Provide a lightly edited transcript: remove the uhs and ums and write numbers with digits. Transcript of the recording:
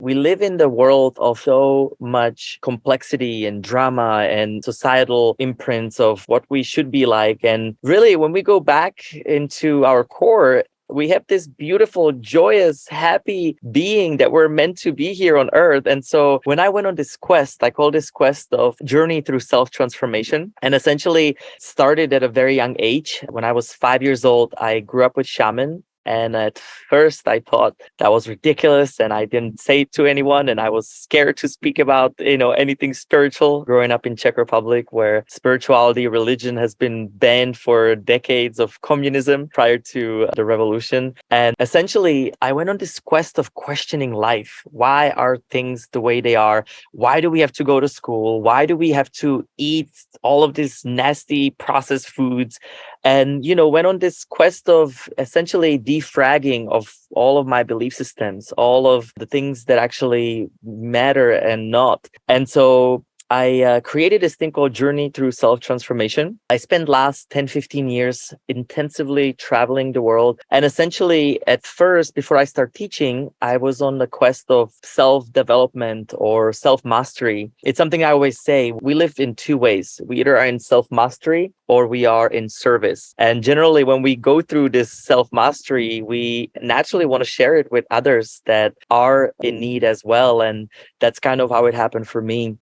we live in the world of so much complexity and drama and societal imprints of what we should be like. And really, when we go back into our core, we have this beautiful, joyous, happy being that we're meant to be here on earth. And so when I went on this quest, I call this quest of journey through self-transformation, and essentially started at a very young age. When I was 5 years old, I grew up with shaman. And at first I thought that was ridiculous and I didn't say it to anyone, and I was scared to speak about, anything spiritual. Growing up in Czech Republic, where spirituality, religion has been banned for decades of communism prior to the revolution. And essentially I went on this quest of questioning life. Why are things the way they are? Why do we have to go to school? Why do we have to eat all of these nasty processed foods? And, went on this quest of essentially defragging of all of my belief systems, all of the things that actually matter and not. And so I created this thing called Journey Through Self-Transformation. I spent last 10, 15 years intensively traveling the world. And essentially, at first, before I start teaching, I was on the quest of self-development or self-mastery. It's something I always say, we live in two ways. We either are in self-mastery or we are in service. And generally, when we go through this self-mastery, we naturally want to share it with others that are in need as well. And that's kind of how it happened for me.